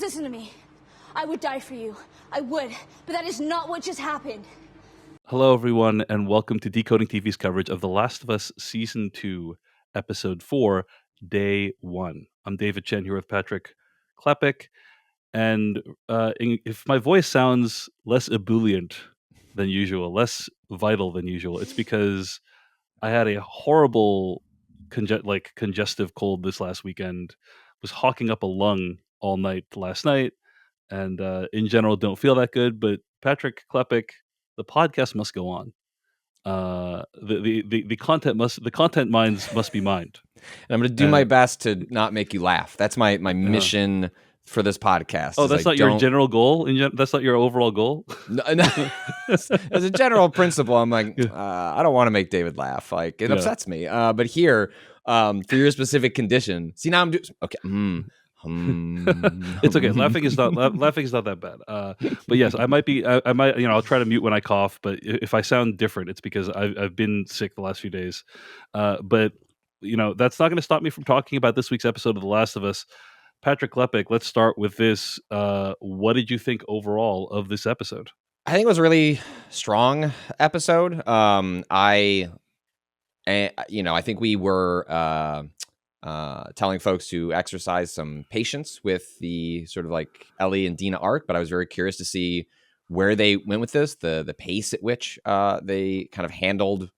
listen to me. I would die for you. I would. But that is not what just happened. Hello, everyone, and welcome to Decoding TV's coverage of The Last of Us Season 2, Episode 4, Day 1. I'm David Chen here with Patrick Klepek, and if my voice sounds less ebullient than usual, less vital than usual, it's because I had a horrible congestive cold this last weekend, was hawking up a lung all night last night, and in general don't feel that good. But Patrick Klepek, the podcast must go on. The content minds must be mined. And I'm going to do my best to not make you laugh. That's my mission for this podcast. Oh, that's not your general goal? That's not your overall goal? No. As a general principle, I'm like, I don't want to make David laugh. Like, it upsets me. But here, for your specific condition, see, now I'm doing, okay. It's okay. Laughing is not that bad. But yes, I might, I'll try to mute when I cough, but if I sound different, it's because I've been sick the last few days. But that's not going to stop me from talking about this week's episode of The Last of Us. Patrick Klepek, let's start with this. What did you think overall of this episode? I think it was a really strong episode. I think we were telling folks to exercise some patience with the sort of like Ellie and Dina arc, but I was very curious to see where they went with this, the pace at which they kind of handled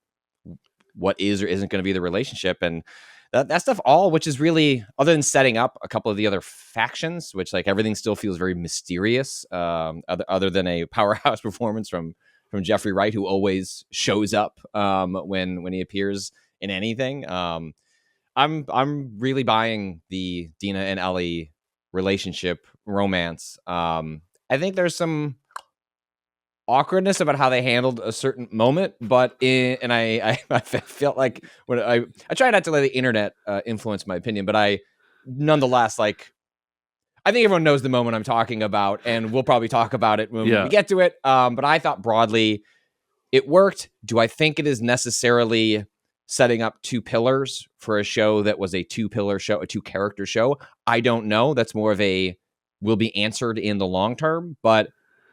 what is or isn't going to be the relationship, and that stuff all, which is really, other than setting up a couple of the other factions, which like everything still feels very mysterious, other than a powerhouse performance from Jeffrey Wright, who always shows up when he appears in anything. I'm really buying the Dina and Ellie relationship romance. I think there's some awkwardness about how they handled a certain moment, but I felt like when I try not to let the internet influence my opinion, but I nonetheless, like, I think everyone knows the moment I'm talking about, and we'll probably talk about it when we get to it. But I thought broadly it worked. Do I think it is necessarily setting up two pillars for a show that was a two-pillar show, a two-character show? I don't know. That's more of a will be answered in the long term, but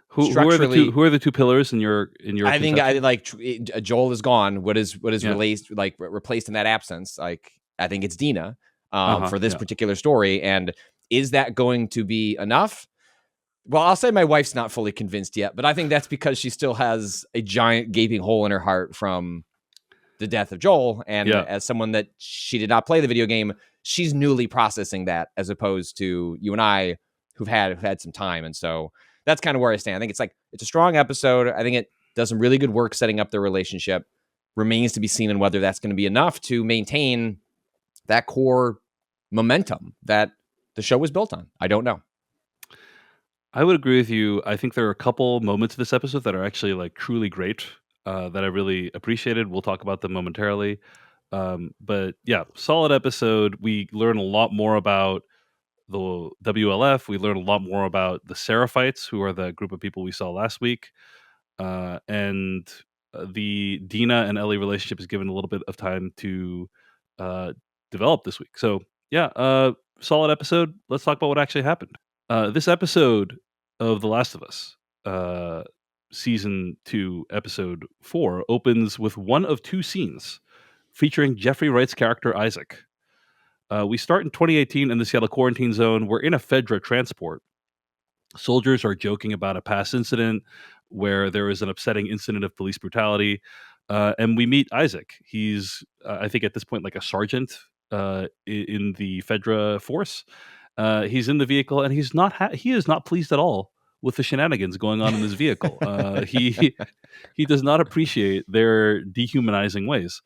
who are the two pillars in your I think Joel is gone. What is released, like replaced in that absence? Like, I think it's Dina for this particular story. And is that going to be enough? Well, I'll say my wife's not fully convinced yet, but I think that's because she still has a giant gaping hole in her heart from the death of Joel. And as someone that she did not play the video game, she's newly processing that, as opposed to you and I who've had some time. And so that's kind of where I stand. I think it's a strong episode. I think it does some really good work setting up their relationship. Remains to be seen on whether that's going to be enough to maintain that core momentum that the show was built on. I don't know. I would agree with you. I think there are a couple moments of this episode that are actually like truly great that I really appreciated. We'll talk about them momentarily. But yeah, solid episode. We learn a lot more about the WLF. We learn a lot more about the Seraphites, who are the group of people we saw last week. And the Dina and Ellie relationship is given a little bit of time to develop this week. So yeah, solid episode. Let's talk about what actually happened. This episode of The Last of Us, Season 2, Episode 4, opens with one of two scenes featuring Jeffrey Wright's character, Isaac. We start in 2018 in the Seattle quarantine zone. We're in a Fedra transport. Soldiers are joking about a past incident where there is an upsetting incident of police brutality. And we meet Isaac. He's, I think at this point, like a sergeant in the Fedra force. He's in the vehicle, and he is not pleased at all with the shenanigans going on in this vehicle. He does not appreciate their dehumanizing ways.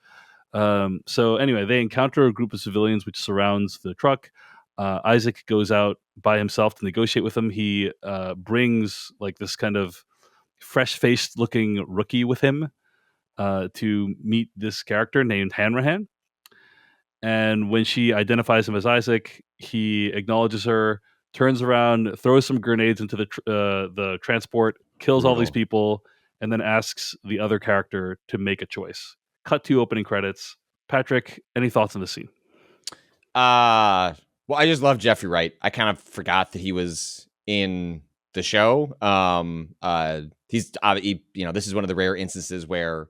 So anyway, they encounter a group of civilians which surrounds the truck. Isaac goes out by himself to negotiate with them. He brings like this kind of fresh-faced looking rookie with him to meet this character named Hanrahan. And when she identifies him as Isaac, he acknowledges her, turns around, throws some grenades into the transport, kills all these people, and then asks the other character to make a choice. Cut to opening credits. Patrick, any thoughts on the scene? Well, I just love Jeffrey Wright. I kind of forgot that he was in the show. He's this is one of the rare instances where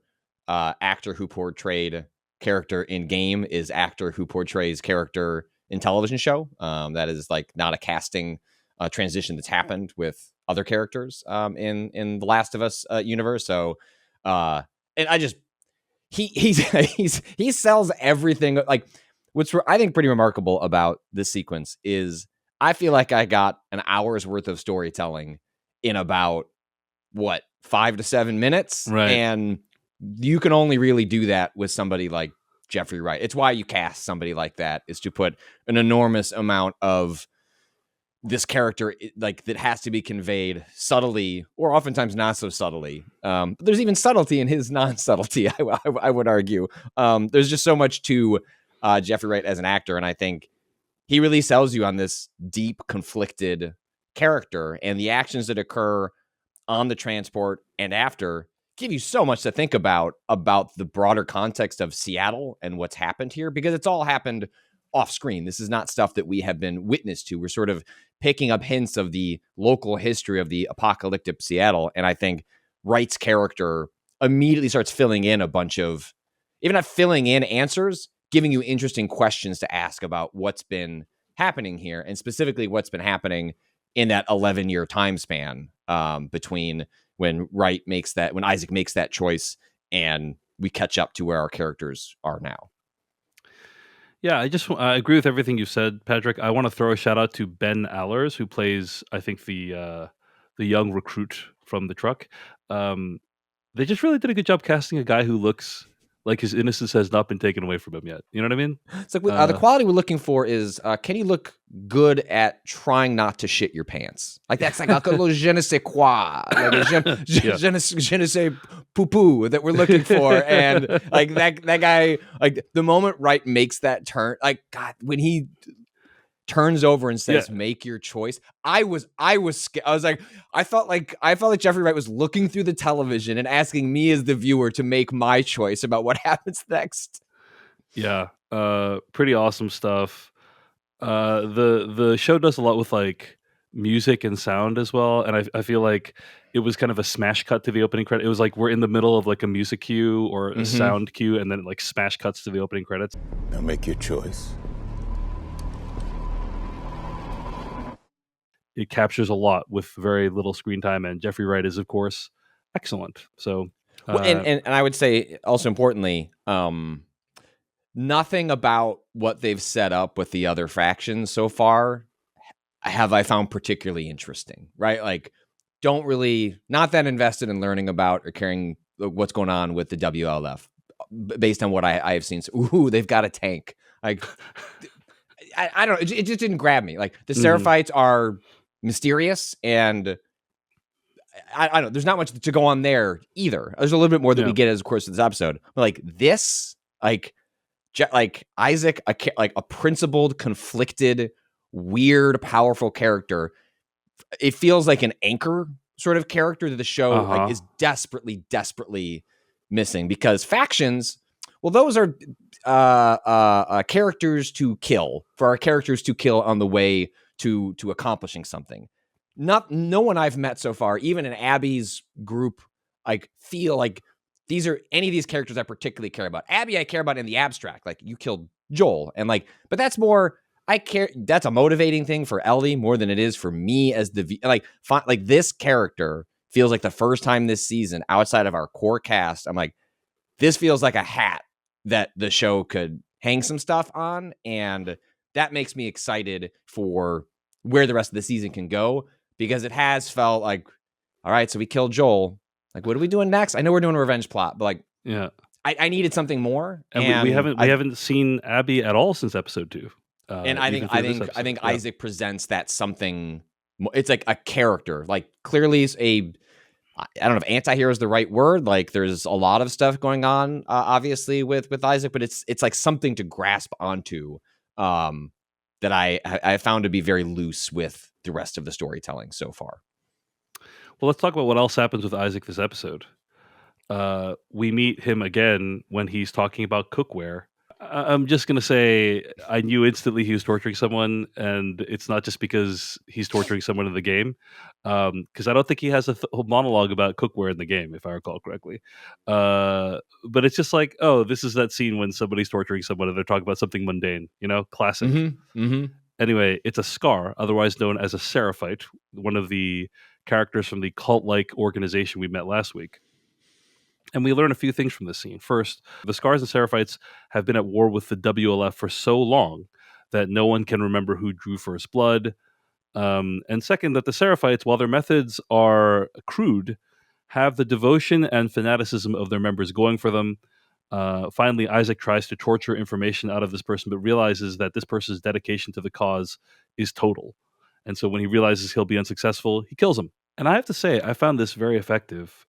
actor who portrayed character in game is actor who portrays character in television show. That is like not a casting transition that's happened with other characters in the Last of Us universe. So and I just he sells everything. Like what's I think pretty remarkable about this sequence is I feel like I got an hour's worth of storytelling in about 5 to 7 minutes, Right. and you can only really do that with somebody like Jeffrey Wright. It's why you cast somebody like that, is to put an enormous amount of this character like that has to be conveyed subtly or oftentimes not so subtly. But there's even subtlety in his non-subtlety. I would argue. There's just so much to Jeffrey Wright as an actor, and I think he really sells you on this deep, conflicted character, and the actions that occur on the transport and after give you so much to think about the broader context of Seattle and what's happened here, because it's all happened off screen. This is not stuff that we have been witness to. We're sort of picking up hints of the local history of the apocalyptic Seattle. And I think Wright's character immediately starts filling in a bunch of, even not filling in answers, giving you interesting questions to ask about what's been happening here, and specifically what's been happening in that 11-year time span between when Isaac makes that choice and we catch up to where our characters are now. Yeah, I agree with everything you said, Patrick. I want to throw a shout out to Ben Allers, who plays, I think, the young recruit from the truck. They just really did a good job casting a guy who looks like his innocence has not been taken away from him yet. You know what I mean? It's like the quality we're looking for is can you look good at trying not to shit your pants? Like that's like a little je ne sais quoi, like a je ne sais poo that we're looking for. And like that guy, like the moment Wright makes that turn, like God, when he turns over and says, "Make your choice." I was scared. I was like, I felt like Jeffrey Wright was looking through the television and asking me as the viewer to make my choice about what happens next. Yeah, pretty awesome stuff. The show does a lot with like music and sound as well, and I feel like it was kind of a smash cut to the opening credit. It was like we're in the middle of like a music cue or a sound cue, and then it like smash cuts to the opening credits. Now make your choice. It captures a lot with very little screen time, and Jeffrey Wright is, of course, excellent. So, and I would say also importantly, nothing about what they've set up with the other factions so far have I found particularly interesting, right? Like, not that invested in learning about or caring what's going on with the WLF based on what I have seen. So, ooh, they've got a tank. Like, I don't know. It just didn't grab me. Like, the Seraphites are mysterious, and I don't know. There's not much to go on there either. There's a little bit more that we get as of course of this episode. But like this, like Isaac, a principled, conflicted, weird, powerful character. It feels like an anchor sort of character that the show like is desperately missing, because factions, well, those are characters to kill, for our characters to kill on the way to accomplishing something. No one I've met so far, even in Abby's group, like feel like any of these characters I particularly care about. Abby I care about in the abstract, like you killed Joel, and like, but that's more that's a motivating thing for Ellie more than it is for me as like this character feels like the first time this season outside of our core cast, I'm like, this feels like a hat that the show could hang some stuff on, and that makes me excited for where the rest of the season can go, because it has felt like, all right, so we killed Joel. Like, what are we doing next? I know we're doing a revenge plot, but like, I needed something more. And we haven't seen Abby at all since episode 2. And I think Isaac presents that something. It's like a character. Like, clearly is I don't know if anti-hero is the right word. Like, there's a lot of stuff going on, obviously with Isaac, but it's like something to grasp onto. That I found to be very loose with the rest of the storytelling so far. Well, let's talk about what else happens with Isaac this episode. We meet him again when he's talking about cookware. I'm just gonna say I knew instantly he was torturing someone, and it's not just because he's torturing someone in the game, because I don't think he has a whole monologue about cookware in the game, if I recall correctly. But it's just like, oh, this is that scene when somebody's torturing someone and they're talking about something mundane, classic. Anyway, it's a Scar, otherwise known as a Seraphite, one of the characters from the cult-like organization we met last week. And we learn a few things from this scene. First, the Scars and Seraphites have been at war with the WLF for so long that no one can remember who drew first blood. And second, that the Seraphites, while their methods are crude, have the devotion and fanaticism of their members going for them. Finally, Isaac tries to torture information out of this person, but realizes that this person's dedication to the cause is total. And so when he realizes he'll be unsuccessful, he kills him. And I have to say, I found this very effective.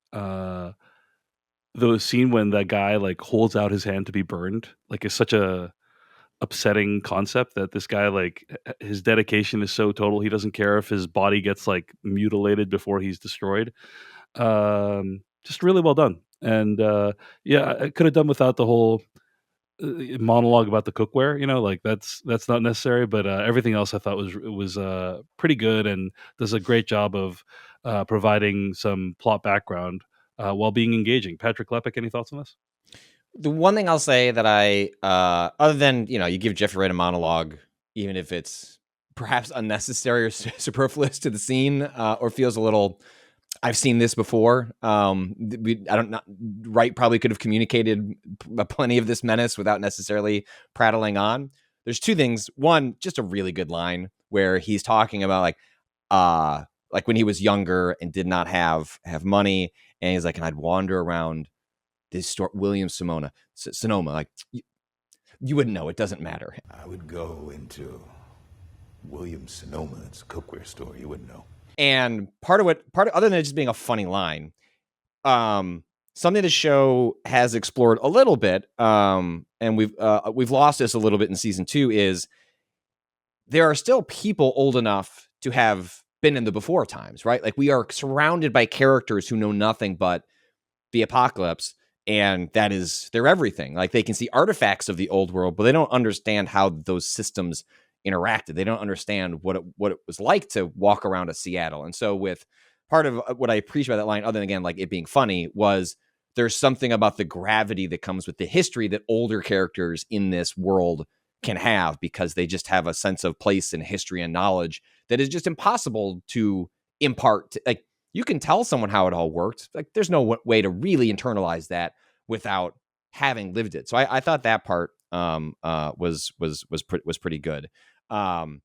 The scene when that guy like holds out his hand to be burned, like, is such a upsetting concept that this guy, like, his dedication is so total. He doesn't care if his body gets like mutilated before he's destroyed. Just really well done. And yeah, I could have done without the whole monologue about the cookware. Like, that's not necessary. But everything else I thought was pretty good and does a great job of providing some plot background while being engaging. Patrick Klepek, any thoughts on this? The one thing I'll say that other than, you give Jeffrey Wright a monologue, even if it's perhaps unnecessary or superfluous to the scene, or feels a little, I've seen this before. Wright probably could have communicated plenty of this menace without necessarily prattling on. There's two things. One, just a really good line where he's talking about like when he was younger and did not have money, and he's like, and I'd wander around this store, Williams Sonoma, like, you wouldn't know. It doesn't matter. I would go into Williams Sonoma. It's a cookware store. You wouldn't know. And other than it just being a funny line, something the show has explored a little bit, and we've lost this a little bit in season 2, is there are still people old enough to have been in the before times, right? Like, we are surrounded by characters who know nothing but the apocalypse. And they're everything. Like, they can see artifacts of the old world, but they don't understand how those systems interacted. They don't understand what it was like to walk around a Seattle. And so, with part of what I appreciate about that line, other than, again, like, it being funny, was there's something about the gravity that comes with the history that older characters in this world can have, because they just have a sense of place and history and knowledge that is just impossible to impart. Like, you can tell someone how it all worked. Like, there's no way to really internalize that without having lived it. So I thought that part was pretty good. And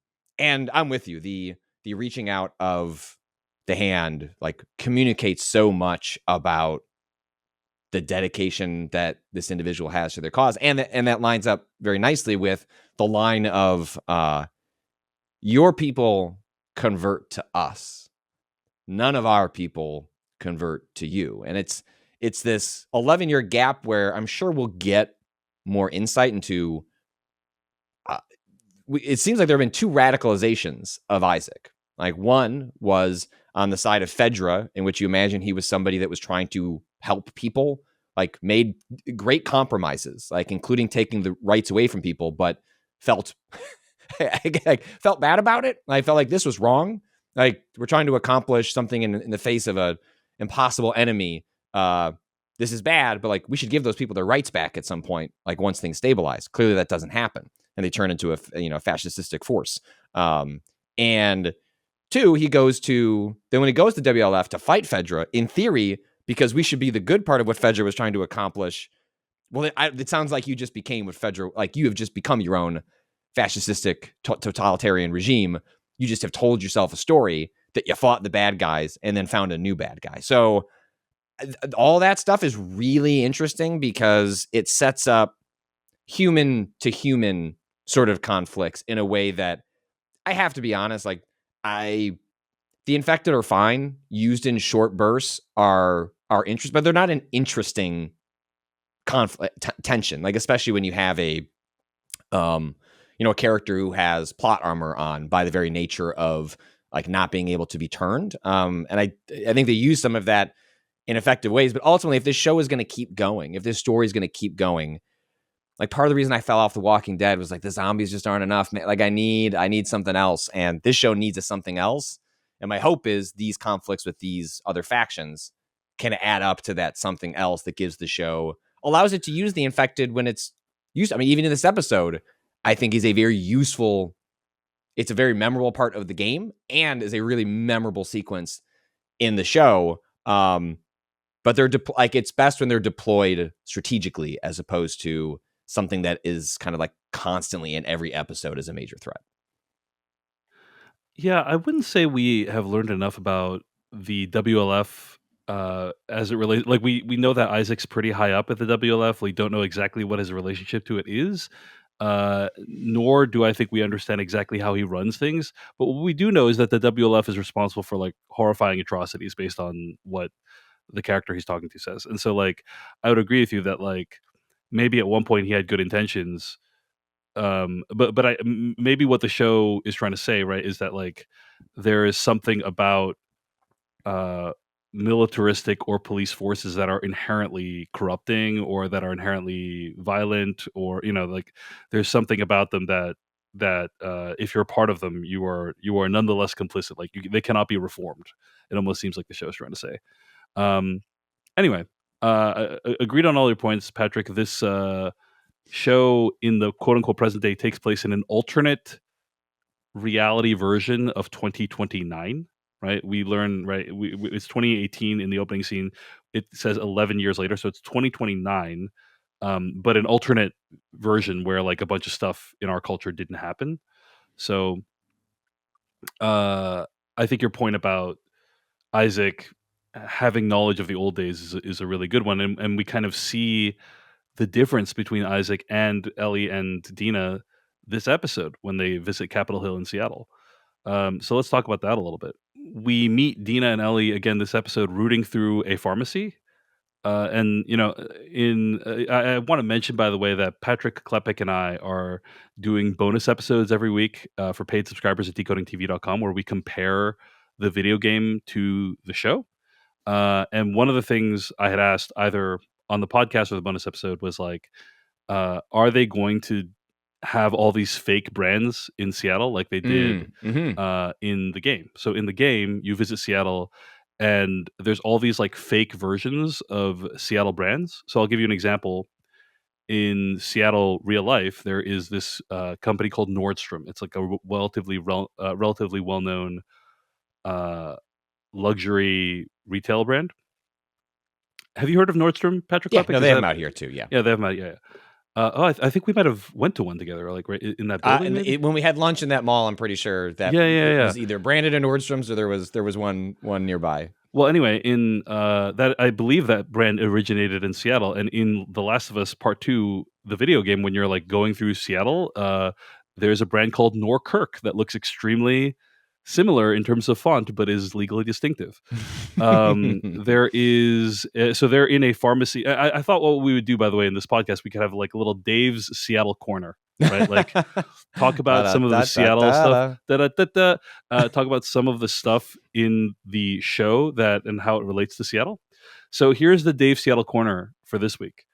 I'm with you. The reaching out of the hand, like, communicates so much about the dedication that this individual has to their cause, and that lines up very nicely with the line of your people convert to us. None of our people convert to you. And it's this 11-year gap where I'm sure we'll get more insight into. It seems like there have been two radicalizations of Isaac. Like, one was on the side of Fedra, in which you imagine he was somebody that was trying to help people, like, made great compromises, like including taking the rights away from people, but felt felt bad about it. I felt like this was wrong. Like, we're trying to accomplish something in the face of an impossible enemy. This is bad, but, like, we should give those people their rights back at some point, like, once things stabilize. Clearly that doesn't happen, and they turn into a fascistic force. And two, when he goes to WLF to fight Fedra, in theory, because we should be the good part of what Fedra was trying to accomplish. Well, it sounds like you just became what Fedra, like, you have just become your own fascistic totalitarian regime. You just have told yourself a story that you fought the bad guys and then found a new bad guy. So all that stuff is really interesting because it sets up human to human sort of conflicts in a way that, I have to be honest, like, the infected are fine. Used in short bursts are interesting, but they're not an interesting conflict tension. Like, especially when you have a character who has plot armor on by the very nature of, like, not being able to be turned. And I think they use some of that in effective ways. But ultimately, if this show is going to keep going, if this story is going to keep going, like part of the reason I fell off The Walking Dead was like the zombies just aren't enough, man. Like I need something else, and this show needs a something else. And my hope is these conflicts with these other factions can add up to that something else that gives the show, allows it to use the infected when it's used. I mean, even in this episode, I think is a very useful, it's a very memorable part of the game and is a really memorable sequence in the show. But they're like, it's best when they're deployed strategically as opposed to something that is kind of like constantly in every episode as a major threat. Yeah, I wouldn't say we have learned enough about the WLF as it relates. Like we know that Isaac's pretty high up at the WLF. We don't know exactly what his relationship to it is. Nor do I think we understand exactly how he runs things. But what we do know is that the WLF is responsible for like horrifying atrocities based on what the character he's talking to says. And so like I would agree with you that like maybe at one point he had good intentions. But maybe what the show is trying to say, right, is that like there is something about uh militaristic or police forces that are inherently corrupting or that are inherently violent, or like there's something about them that if you're a part of them, you are nonetheless complicit. Like they cannot be reformed. It almost seems like the show's trying to say. Um anyway, agreed on all your points, Patrick. This show in the quote unquote present day takes place in an alternate reality version of 2029, right? We learn, right? It's 2018 in the opening scene. It says 11 years later, so it's 2029, but an alternate version where like a bunch of stuff in our culture didn't happen. So I think your point about Isaac having knowledge of the old days is a really good one, and we kind of see the difference between Isaac and Ellie and Dina this episode when they visit Capitol Hill in Seattle. So let's talk about that a little bit. We meet Dina and Ellie again this episode rooting through a pharmacy. And I want to mention, by the way, that Patrick Klepek and I are doing bonus episodes every week for paid subscribers at decodingtv.com, where we compare the video game to the show. And one of the things I had asked either on the podcast or the bonus episode was like, are they going to have all these fake brands in Seattle like they did in the game? So in the game, you visit Seattle and there's all these like fake versions of Seattle brands. So I'll give you an example. In Seattle real life, there is this company called Nordstrom. It's like a relatively well-known luxury retail brand. Have you heard of Nordstrom, Patrick Yeah, Klepek? no, they have them out here too. Yeah. Yeah, they have them out. Yeah. I think we might have went to one together, like right in that building. When we had lunch in that mall, I'm pretty sure that it was either branded in Nordstrom's or there was one nearby. Well, anyway, in that I believe that brand originated in Seattle, and in The Last of Us Part 2, the video game, when you're like going through Seattle, there's a brand called Norkirk that looks extremely similar in terms of font, but is legally distinctive. There is so they're in a pharmacy. I thought what we would do, by the way, in this podcast, we could have like a little Dave's Seattle corner, right? Like talk about some of the Seattle stuff. Talk about some of the stuff in the show that and how it relates to Seattle. So here's the Dave Seattle corner for this week.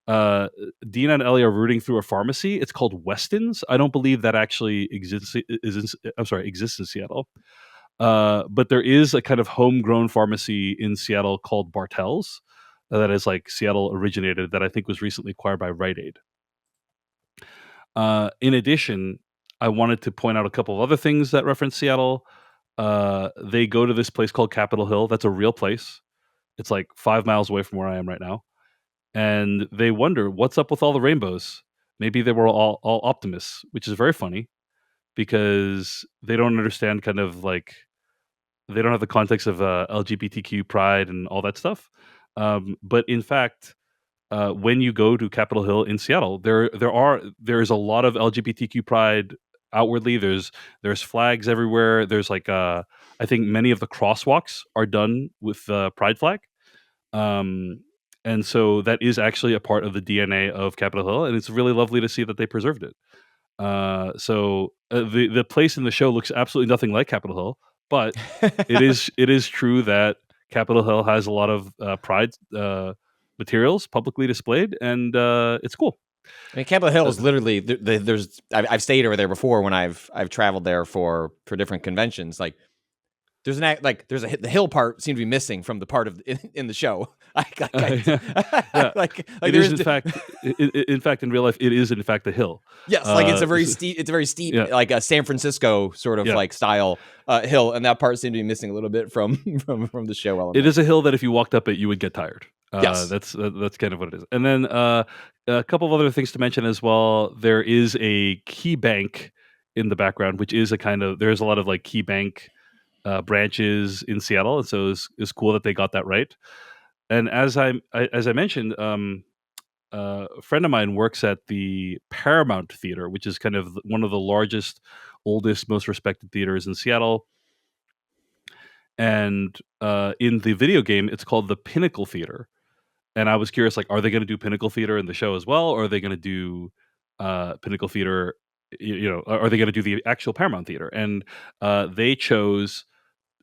Dina and Ellie are rooting through a pharmacy. It's called Weston's. I don't believe that actually exists in Seattle. But there is a kind of homegrown pharmacy in Seattle called Bartell's that is like Seattle originated, that I think was recently acquired by Rite Aid. In addition, I wanted to point out a couple of other things that reference Seattle. They go to this place called Capitol Hill. That's a real place. It's like 5 miles away from where I am right now. And they wonder what's up with all the rainbows. Maybe they were all optimists, which is very funny because they don't understand kind of like they don't have the context of LGBTQ pride and all that stuff. But in fact, when you go to Capitol Hill in Seattle, there is a lot of LGBTQ pride outwardly. There's flags everywhere. There's like I think many of the crosswalks are done with pride flag. And so that is actually a part of the DNA of Capitol Hill, and it's really lovely to see that they preserved it. So the place in the show looks absolutely nothing like Capitol Hill, but it is true that Capitol Hill has a lot of pride materials publicly displayed, and it's cool. I mean, Capitol Hill is literally there's. I've stayed over there before when I've traveled there for different conventions. Like, there's the hill part seemed to be missing from the part of in the show. Yeah. Like It there is is in fact, in real life, it is in fact the hill. yes, like it's a very s- steep. It's a very steep, yeah, like a San Francisco sort of yeah. like style hill, and that part seemed to be missing a little bit from from the show element. It is a hill that if you walked up it, you would get tired. Yes. That's kind of what it is. And then a couple of other things to mention as well. There is a key bank in the background, which is there's a lot of like key bank branches in Seattle, and so it's cool that they got that right. And as I mentioned, a friend of mine works at the Paramount Theater, which is kind of one of the largest, oldest, most respected theaters in Seattle. And in the video game, it's called the Pinnacle Theater. And I was curious, like, are they going to do Pinnacle Theater in the show as well, or are they going to do Pinnacle Theater? Are they going to do the actual Paramount Theater? And they chose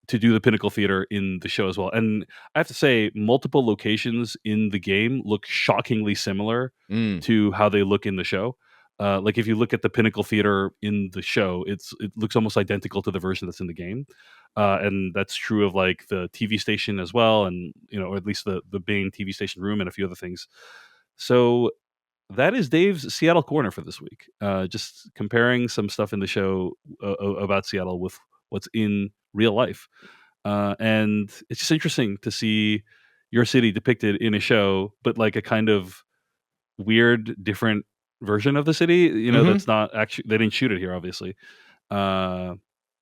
to do the Pinnacle Theater in the show as well. And I have to say, multiple locations in the game look shockingly similar to how they look in the show. Like if you look at the Pinnacle Theater in the show, it looks almost identical to the version that's in the game. And that's true of like the TV station as well, and or at least the main TV station room and a few other things. So that is Dave's Seattle Corner for this week. Just comparing some stuff in the show about Seattle with what's in real life. And it's just interesting to see your city depicted in a show, but like a kind of weird, different version of the city. That's not actually, they didn't shoot it here, obviously.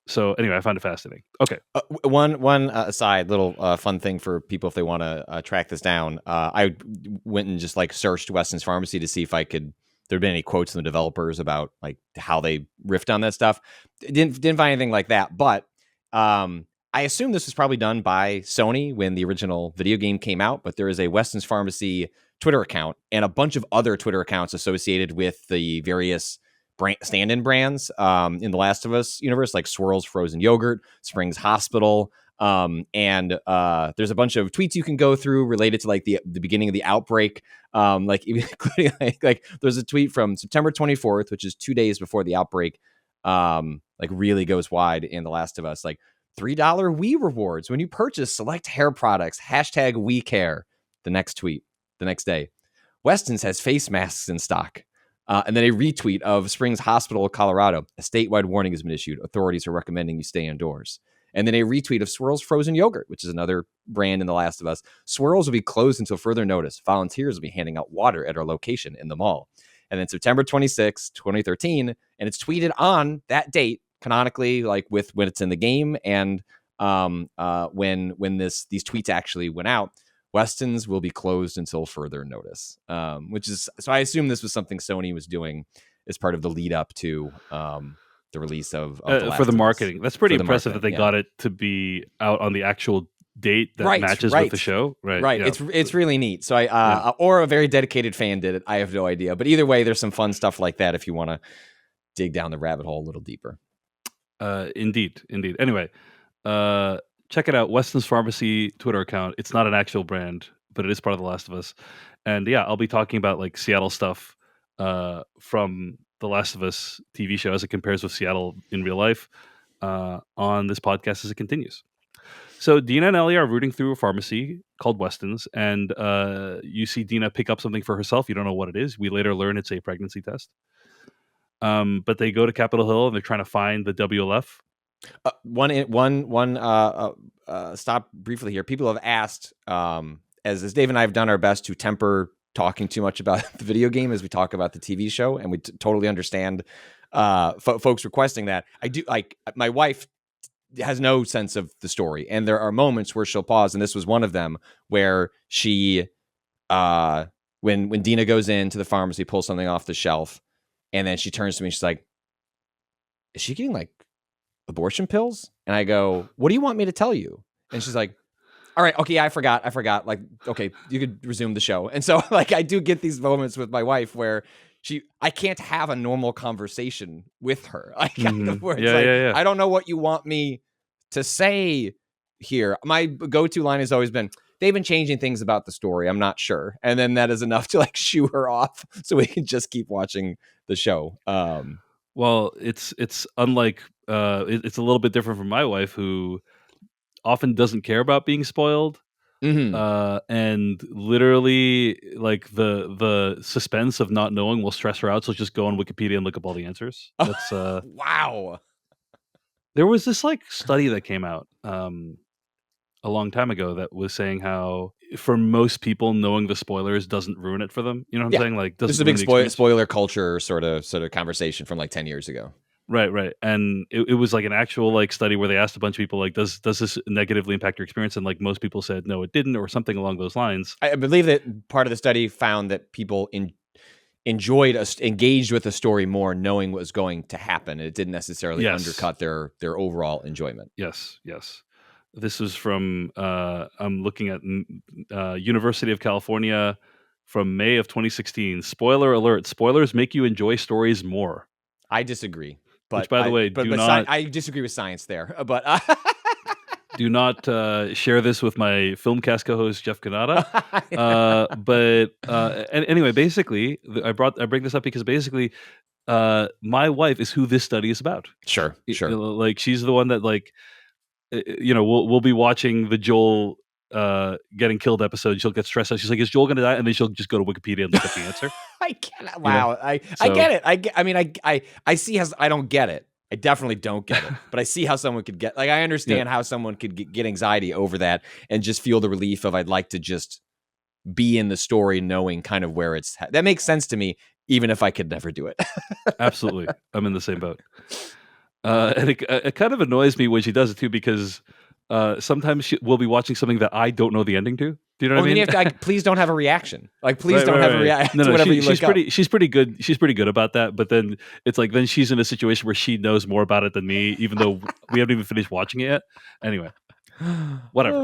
So anyway, I found it fascinating. Okay. One aside, little fun thing for people if they want to track this down. I went and just like searched Weston's Pharmacy to see if there'd been any quotes from the developers about like how they riffed on that stuff. Didn't find anything like that, but I assume this was probably done by Sony when the original video game came out. But there is a Weston's Pharmacy Twitter account and a bunch of other Twitter accounts associated with the various stand-in brands in the Last of Us universe, like Swirls Frozen Yogurt, Springs Hospital, and there's a bunch of tweets you can go through related to like the beginning of the outbreak, like including like there's a tweet from September 24th, which is 2 days before the outbreak, like really goes wide in The Last of Us, like $3 Wii rewards when you purchase select hair products, #WeCare. The next tweet, the next day, Weston's has face masks in stock. And then a retweet of Springs Hospital, Colorado. A statewide warning has been issued. Authorities are recommending you stay indoors. And then a retweet of Swirls Frozen Yogurt, which is another brand in The Last of Us. Swirls will be closed until further notice. Volunteers will be handing out water at our location in the mall. And then September 26, 2013, and it's tweeted on that date, canonically, like with when it's in the game and when these tweets actually went out. Weston's will be closed until further notice, which is, so I assume this was something Sony was doing as part of the lead up to the release of for the marketing. That's pretty impressive that they got it to be out on the actual date that matches with the show. Right. Yeah. It's really neat. So or a very dedicated fan did it. I have no idea, but either way, there's some fun stuff like that if you want to dig down the rabbit hole a little deeper. Indeed. Anyway, check it out. Weston's Pharmacy Twitter account. It's not an actual brand, but it is part of The Last of Us. And yeah, I'll be talking about like Seattle stuff from The Last of Us TV show as it compares with Seattle in real life on this podcast as it continues. So Dina and Ellie are rooting through a pharmacy called Weston's, and you see Dina pick up something for herself. You don't know what it is. We later learn it's a pregnancy test. But they go to Capitol Hill and they're trying to find the WLF. Stop briefly here. People have asked, as Dave and I have done our best to temper talking too much about the video game as we talk about the TV show, and we totally understand folks requesting that. I do, like, my wife has no sense of the story, and there are moments where she'll pause, and this was one of them where she, when Dina goes into the pharmacy, pulls something off the shelf, and then she turns to me, she's like, "Is she getting like abortion pills?" And I go, "What do you want me to tell you?" And she's like, "All right, okay, I forgot. Like, okay, you could resume the show." And so like I do get these moments with my wife where I can't have a normal conversation with her. I don't know what you want me to say here. My go-to line has always been, they've been changing things about the story. I'm not sure. And then that is enough to like shoo her off so we can just keep watching the show. Well, it's unlike it's a little bit different from my wife, who often doesn't care about being spoiled. And literally, like the suspense of not knowing will stress her out. So just go on Wikipedia and look up all the answers. That's Wow. there was this like study that came out a long time ago that was saying how for most people knowing the spoilers doesn't ruin it for them. You know what I'm Yeah. saying? Like, This is a doesn't big ruin the experience. spoiler culture sort of conversation from like 10 years ago. Right. And it was like an actual like study where they asked a bunch of people like, does this negatively impact your experience? And like most people said no, it didn't, or something along those lines. I believe that part of the study found that people engaged with the story more, knowing what was going to happen. It didn't necessarily undercut their overall enjoyment. Yes. This is from I'm looking at University of California from May of 2016. Spoiler alert: spoilers make you enjoy stories more. I disagree. But which, by the way, I disagree with science there. But do not share this with my Filmcast co-host Jeff Canada. And anyway, basically, I bring this up because basically, my wife is who this study is about. Sure. Like, she's the one that like, we'll be watching the Joel getting killed episode. She'll get stressed out. She's like, "Is Joel going to die?" And then she'll just go to Wikipedia and look up the answer. I get it. Wow. I get it. I mean, I see how I don't get it. I definitely don't get it, but I see how someone could get, like, I understand how someone could get anxiety over that and just feel the relief of, I'd like to just be in the story knowing kind of where that makes sense to me, even if I could never do it. Absolutely. I'm in the same boat. And it kind of annoys me when she does it too, because sometimes we'll be watching something that I don't know the ending to. Do you know what I mean? You have to, please don't have a reaction. Like, please don't have a reaction. No, whatever she's pretty good. She's pretty good about that. But then it's like, then she's in a situation where she knows more about it than me, even though we haven't even finished watching it yet. Anyway, whatever.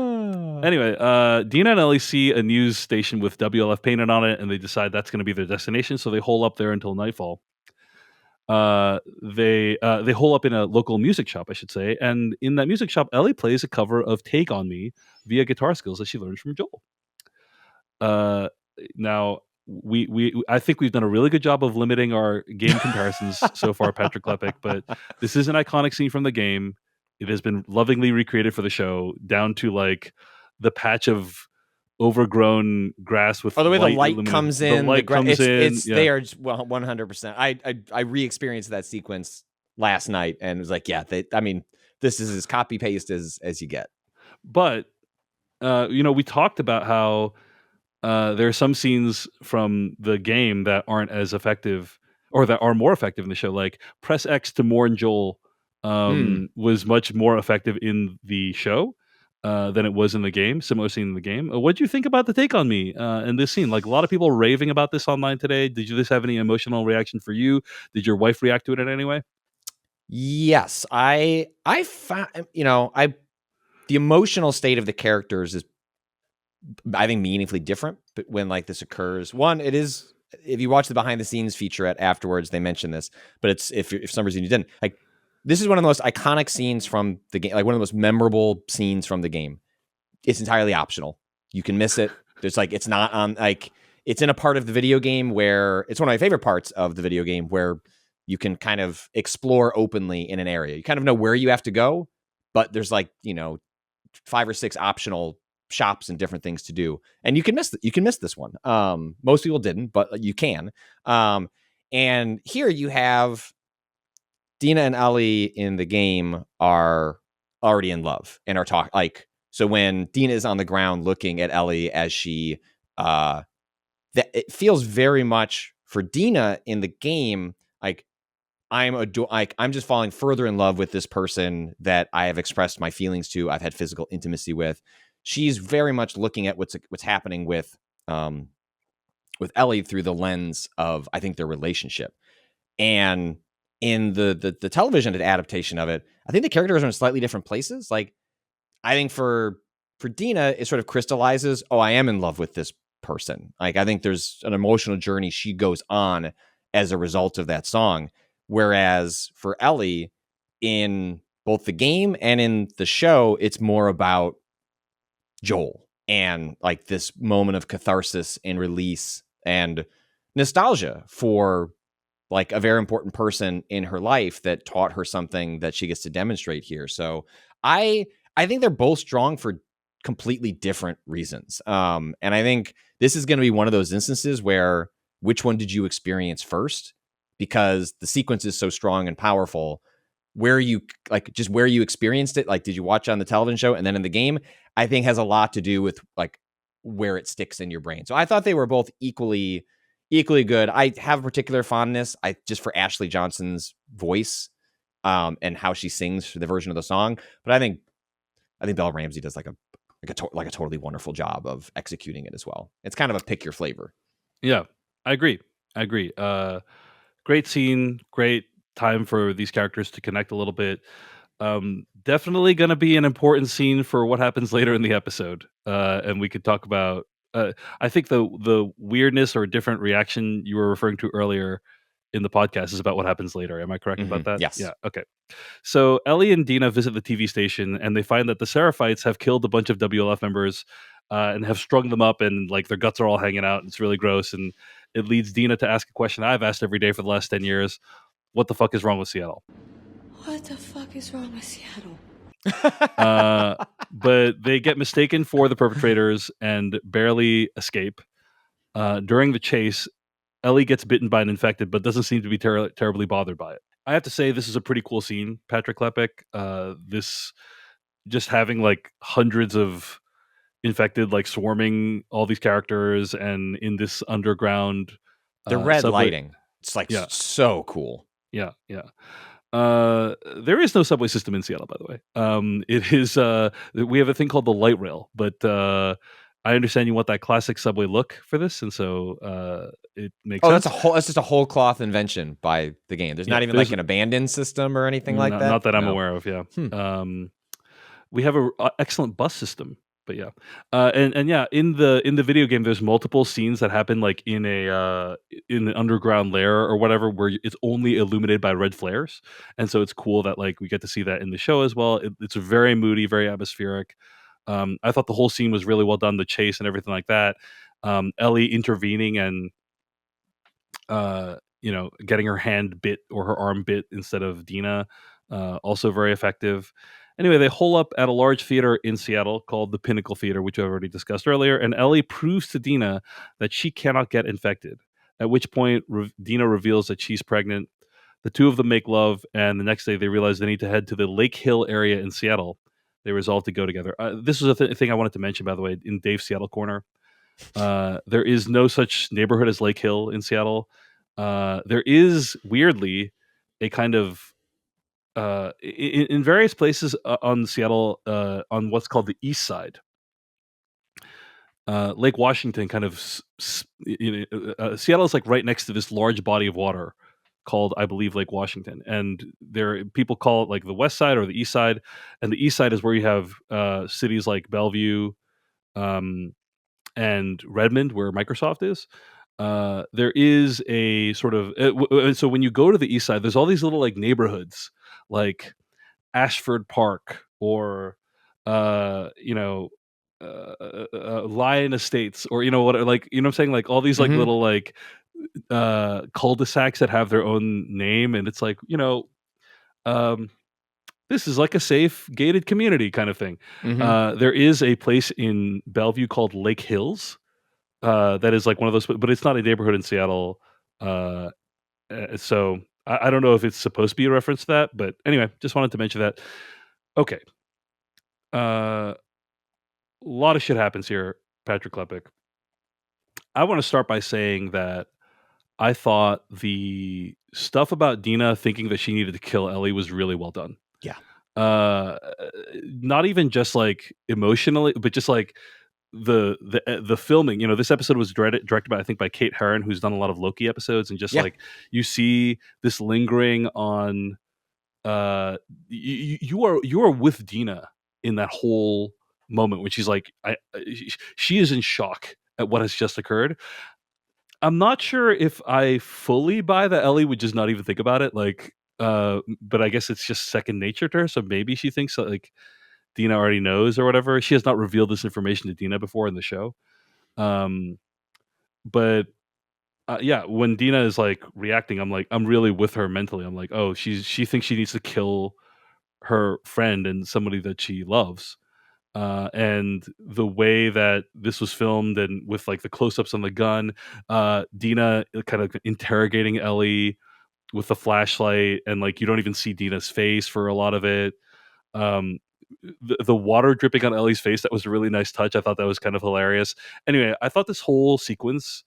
Anyway, Dina and Ellie see a news station with WLF painted on it, and they decide that's going to be their destination. So they hole up there until nightfall. They hole up in a local music shop, I should say, and in that music shop, Ellie plays a cover of "Take on Me" via guitar skills that she learned from Joel. Now I think we've done a really good job of limiting our game comparisons so far, Patrick Klepek, but this is an iconic scene from the game. It has been lovingly recreated for the show, down to like the patch of overgrown grass with the way the light comes in. The light comes in. They are 100%. I re-experienced that sequence last night and was like, this is as copy paste as you get. But we talked about how there are some scenes from the game that aren't as effective, or that are more effective in the show. Like press X to mourn Joel was much more effective in the show than it was in the game. Similar scene in the game. What do you think about the Take on Me in this scene? Like, a lot of people raving about this online today. Did this have any emotional reaction for you? Did your wife react to it in any way? Yes, I found, the emotional state of the characters is, I think, meaningfully different. But when like this occurs, one, it is, if you watch the behind the scenes featurette afterwards, they mention this. But it's if for some reason you didn't, like, this is one of the most iconic scenes from the game, like one of the most memorable scenes from the game. It's entirely optional. You can miss it. There's like, it's not on, like, it's in a part of the video game where it's one of my favorite parts of the video game, where you can kind of explore openly in an area. You kind of know where you have to go, but there's like, 5 or 6 optional shops and different things to do. And you can miss this one. Most people didn't, but you can. And here you have Dina and Ellie in the game are already in love and are talking, like, so when Dina is on the ground looking at Ellie as she, that it feels very much for Dina in the game, like, I'm just falling further in love with this person that I have expressed my feelings to. I've had physical intimacy with. She's very much looking at what's happening with Ellie through the lens of, I think, their relationship. And in the television adaptation of it, I think the characters are in slightly different places. Like, I think for Dina, it sort of crystallizes, oh, I am in love with this person. Like, I think there's an emotional journey she goes on as a result of that song. Whereas for Ellie, in both the game and in the show, it's more about Joel and like this moment of catharsis and release and nostalgia for like a very important person in her life that taught her something that she gets to demonstrate here. So I think they're both strong for completely different reasons. And I think this is going to be one of those instances where which one did you experience first? Because the sequence is so strong and powerful. Where you like just where you experienced it, like did you watch it on the television show and then in the game? I think has a lot to do with like where it sticks in your brain. So I thought they were both equally good. I have a particular fondness just for Ashley Johnson's voice and how she sings the version of the song. But I think Bella Ramsey does like a totally wonderful job of executing it as well. It's kind of a pick your flavor. Yeah, I agree. Great scene, great time for these characters to connect a little bit. Definitely going to be an important scene for what happens later in the episode. And we could talk about. I think the weirdness or different reaction you were referring to earlier in the podcast is about what happens later. Am I correct about that? Yes. Yeah. Okay. So Ellie and Dina visit the TV station, and they find that the Seraphites have killed a bunch of WLF members and have strung them up, and like their guts are all hanging out. And it's really gross, and it leads Dina to ask a question I've asked every day for the last 10 years: what the fuck is wrong with Seattle? What the fuck is wrong with Seattle? But they get mistaken for the perpetrators and barely escape. During the chase, Ellie gets bitten by an infected, but doesn't seem to be terribly bothered by it. I have to say, this is a pretty cool scene, Patrick Klepek. This just having like hundreds of infected, like swarming all these characters, and in this underground, the red subway lighting, it's like so cool. Yeah. There is no subway system in Seattle, by the way. It is we have a thing called the light rail, but I understand you want that classic subway look for this, and so it makes sense. That's just a whole cloth invention by the game. There's not even like an abandoned system or anything like that. Not that I'm aware of. Yeah. We have an excellent bus system, but yeah, and yeah, in the video game, there's multiple scenes that happen like in an underground lair or whatever, where it's only illuminated by red flares, and so it's cool that like we get to see that in the show as well. It's very moody, very atmospheric. I thought the whole scene was really well done, the chase and everything like that. Ellie intervening and getting her hand bit or her arm bit instead of Dina, also very effective. Anyway, they hole up at a large theater in Seattle called the Pinnacle Theater, which I've already discussed earlier, and Ellie proves to Dina that she cannot get infected, at which point Dina reveals that she's pregnant. The two of them make love, and the next day they realize they need to head to the Lake Hill area in Seattle. They resolve to go together. This was a thing I wanted to mention, by the way, in Dave's Seattle Corner. There is no such neighborhood as Lake Hill in Seattle. There is, weirdly, a kind of in various places on Seattle, on what's called the east side. Lake Washington kind of Seattle is like right next to this large body of water called, I believe, Lake Washington, and people call it like the west side or the east side, and the east side is where you have cities like Bellevue and Redmond, where Microsoft is. There is a sort of so when you go to the east side, there's all these little like neighborhoods like Ashford Park or Lion Estates, or what, like, what I'm saying, like all these like little like cul-de-sacs that have their own name, and it's like this is like a safe gated community kind of thing. There is a place in Bellevue called Lake Hills that is like one of those, but it's not a neighborhood in Seattle. So I don't know if it's supposed to be a reference to that, but anyway, just wanted to mention that. Okay. A lot of shit happens here, Patrick Klepek. I want to start by saying that I thought the stuff about Dina thinking that she needed to kill Ellie was really well done. Yeah. Not even just like emotionally, but just like the filming. This episode was directed by, I think, by Kate Herron, who's done a lot of Loki episodes, and just like you see this lingering on you are with Dina in that whole moment when she's like she is in shock at what has just occurred. I'm not sure if I fully buy that Ellie would just not even think about it, like but I guess it's just second nature to her, so maybe she thinks that, like, Dina already knows or whatever. She has not revealed this information to Dina before in the show. But yeah, when Dina is like reacting, I'm really with her mentally. I'm like, oh, she thinks she needs to kill her friend and somebody that she loves. And the way that this was filmed and with like the close-ups on the gun, Dina kind of interrogating Ellie with the flashlight, and like you don't even see Dina's face for a lot of it. Um, the water dripping on Ellie's face, that was a really nice touch. I thought that was kind of hilarious. Anyway, I thought this whole sequence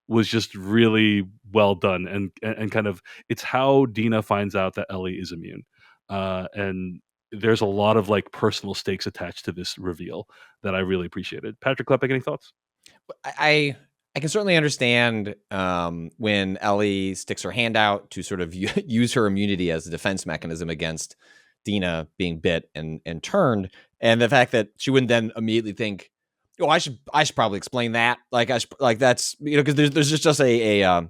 was just really well done, and kind of it's how Dina finds out that Ellie is immune. And there's a lot of like personal stakes attached to this reveal that I really appreciated. Patrick Klepek, any thoughts? I can certainly understand when Ellie sticks her hand out to sort of use her immunity as a defense mechanism against Dina being bit and turned, and the fact that she wouldn't then immediately think, "Oh, I should probably explain that." Like that's because there's just a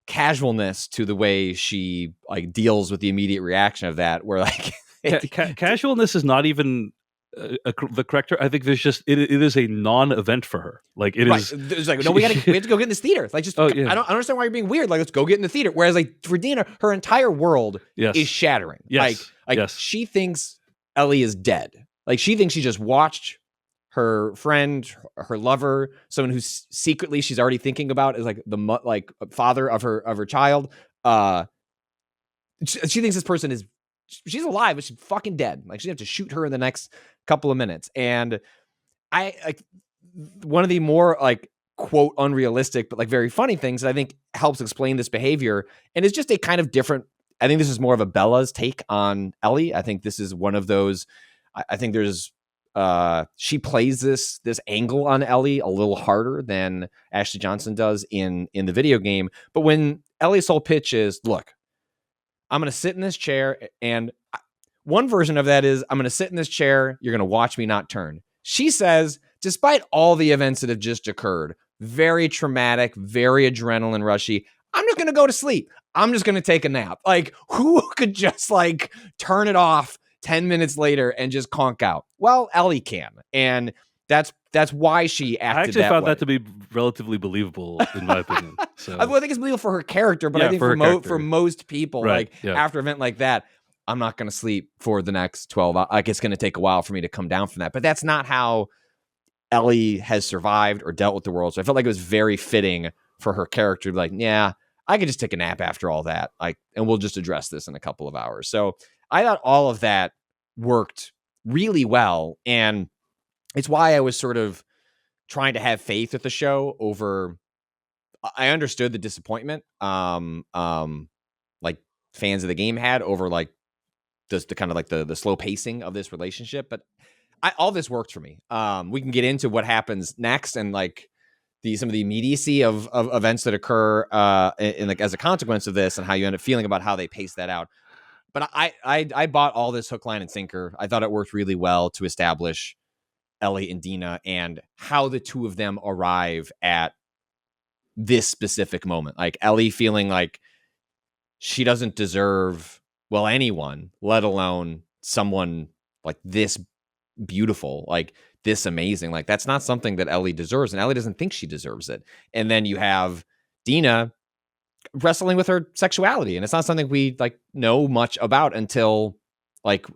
casualness to the way she like deals with the immediate reaction of that, where like casualness is not even the correct term. I think there's just it is a non-event for her. Like it is. It's like, no, we have to go get in this theater. Like, just I don't understand why you're being weird. Like, let's go get in the theater. Whereas, like for Dina, her entire world is shattering. Yes. Like she thinks Ellie is dead. Like she thinks she just watched her friend, her lover, someone who's secretly she's already thinking about is like the father of her child. She thinks this person is. She's alive, but she's fucking dead. Like she'd have to shoot her in the next couple of minutes. And I like one of the more like quote unrealistic, but like very funny things that I think helps explain this behavior. And it's just a kind of different. I think this is more of a Bella's take on Ellie. I think this is one of those. I think there's she plays this angle on Ellie a little harder than Ashley Johnson does in the video game. But when Ellie's whole pitch is, look, I'm going to sit in this chair, and one version of that is I'm going to sit in this chair. You're going to watch me not turn. She says, despite all the events that have just occurred, very traumatic, very adrenaline rushy, I'm just going to go to sleep. I'm just going to take a nap. Like, who could just like turn it off 10 minutes later and just conk out? Well, Ellie can. And that's why she acted. I actually that found way. that to be relatively believable, in my opinion. So I think it's believable for her character, but I think for most people, after an event like that, I'm not going to sleep for the next 12 hours. Like it's going to take a while for me to come down from that. But that's not how Ellie has survived or dealt with the world. So I felt like it was very fitting for her character to be like, yeah, I could just take a nap after all that. Like, and we'll just address this in a couple of hours. So I thought all of that worked really well. And it's why I was sort of trying to have faith with the show over. I understood the disappointment, like fans of the game had over like just the kind of like the slow pacing of this relationship. But all this worked for me. We can get into what happens next and like some of the immediacy of events that occur in like as a consequence of this and how you end up feeling about how they pace that out. But I bought all this hook, line, and sinker. I thought it worked really well to establish Ellie and Dina and how the two of them arrive at this specific moment. Like Ellie feeling like she doesn't deserve, well, anyone, let alone someone like this beautiful, like this amazing. Like that's not something that Ellie deserves, and Ellie doesn't think she deserves it. And then you have Dina wrestling with her sexuality, and it's not something we like know much about until like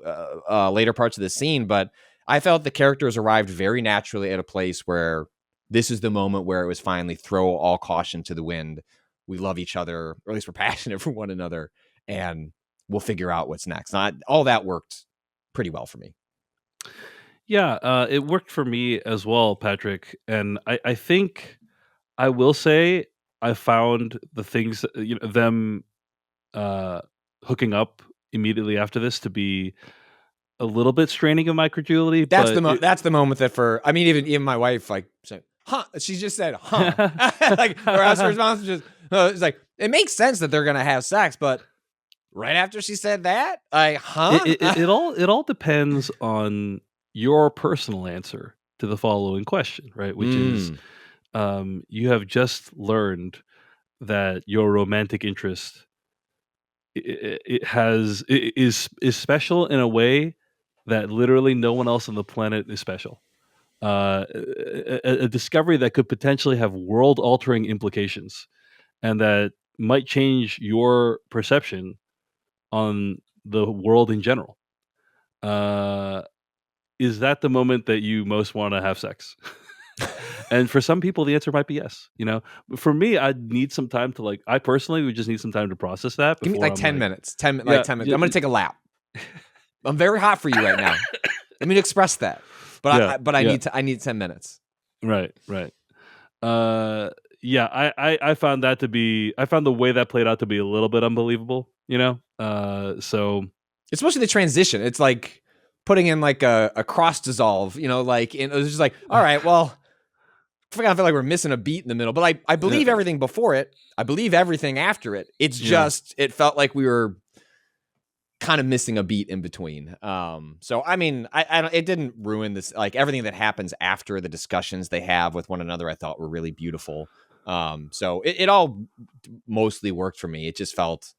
later parts of the scene. But I felt the characters arrived very naturally at a place where this is the moment where it was finally throw all caution to the wind. We love each other, or at least we're passionate for one another, and we'll figure out what's next. All that worked pretty well for me. Yeah, it worked for me as well, Patrick. And I think I will say I found the things, them hooking up immediately after this to be a little bit straining of my credulity. That's the moment that even my wife like said, huh? She just said, huh? Like her response was just, it's like, it makes sense that they're gonna have sex, but right after she said that, huh? It all depends on your personal answer to the following question, right? Which is, you have just learned that your romantic interest is special in a way that literally no one else on the planet is special. A discovery that could potentially have world-altering implications, and that might change your perception on the world in general. Is that the moment that you most want to have sex? And for some people, the answer might be yes. But for me, I'd need some time to I personally would just need some time to process that. Give me before like I'm 10 minutes. 10 Yeah, 10 minutes. I'm going to take a lap. I'm very hot for you right now. Let me express that. But Yeah, I need 10 minutes. right. Yeah, I found that to be I found the way that played out to be a little bit unbelievable. So Especially the transition. It's like putting in like a cross dissolve, it was just like, all right, well, I feel like we're missing a beat in the middle, but I believe everything before it. I believe everything after it. It's just, it felt like we were kind of missing a beat in between. So, I mean, I don't, it didn't ruin this, like everything that happens after the discussions they have with one another, I thought were really beautiful. So it all mostly worked for me. It just felt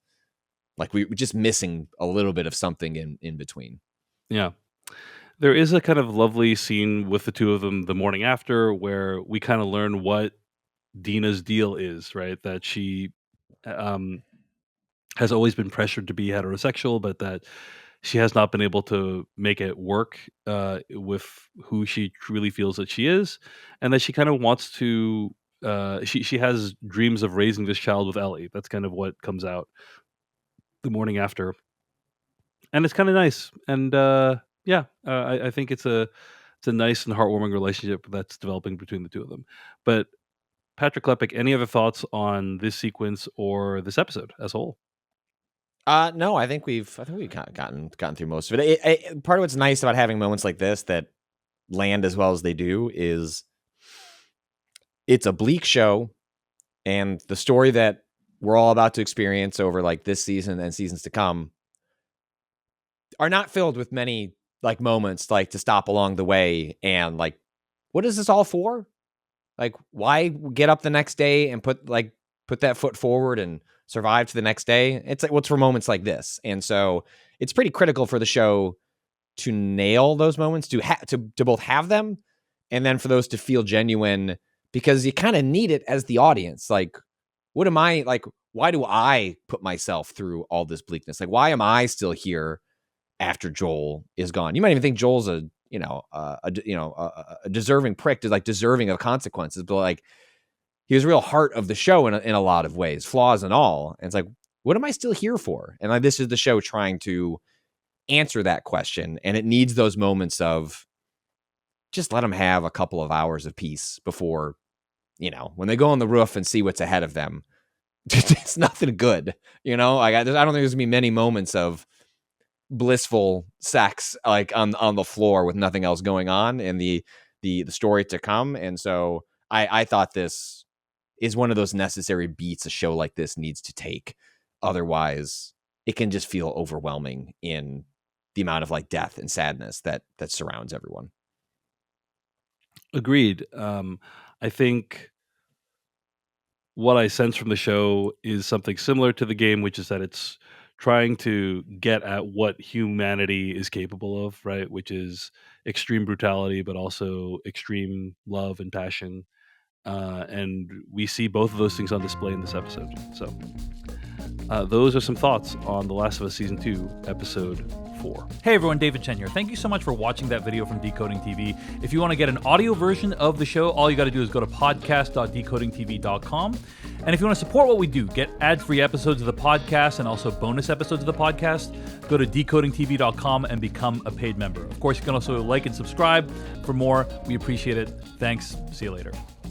like we were just missing a little bit of something in between. yeah. There is a kind of lovely scene with the two of them the morning after where we kind of learn what Dina's deal is, right? That she has always been pressured to be heterosexual, but that she has not been able to make it work with who she truly feels that she is, and that she kind of wants to. She has dreams of raising this child with Ellie. That's kind of what comes out the morning after, and it's kind of nice. And I think it's a nice and heartwarming relationship that's developing between the two of them. But Patrick Klepek, any other thoughts on this sequence or this episode as a whole? No, I think we've gotten through most of it. Part of what's nice about having moments like this that land as well as they do is it's a bleak show, and the story that we're all about to experience over like this season and seasons to come are not filled with many like moments like to stop along the way and like, what is this all for? Like, why get up the next day and put that foot forward and survive to the next day? It's like, what's for moments like this? And so it's pretty critical for the show to nail those moments, to both have them and then for those to feel genuine, because you kind of need it as the audience. Like, what am I like? Why do I put myself through all this bleakness? Like, why am I still here after Joel is gone? You might even think Joel's a deserving prick, deserving of consequences, but like he was a real heart of the show in a lot of ways, flaws and all. And it's like, what am I still here for? And like, this is the show trying to answer that question. And it needs those moments of just let them have a couple of hours of peace before, when they go on the roof and see what's ahead of them, it's nothing good. I don't think there's gonna be many moments of blissful sex like on the floor with nothing else going on and the story to come. And so I thought this is one of those necessary beats a show like this needs to take. Otherwise it can just feel overwhelming in the amount of like death and sadness that surrounds everyone. Agreed. I think what I sense from the show is something similar to the game, which is that it's trying to get at what humanity is capable of, right? Which is extreme brutality, but also extreme love and passion. And we see both of those things on display in this episode. So those are some thoughts on The Last of Us Season 2, Episode 4. Hey everyone, David Chen here. Thank you so much for watching that video from Decoding TV. If you want to get an audio version of the show, all you got to do is go to podcast.decodingtv.com. And if you want to support what we do, get ad-free episodes of the podcast and also bonus episodes of the podcast, go to decodingtv.com and become a paid member. Of course, you can also like and subscribe for more. We appreciate it. Thanks. See you later.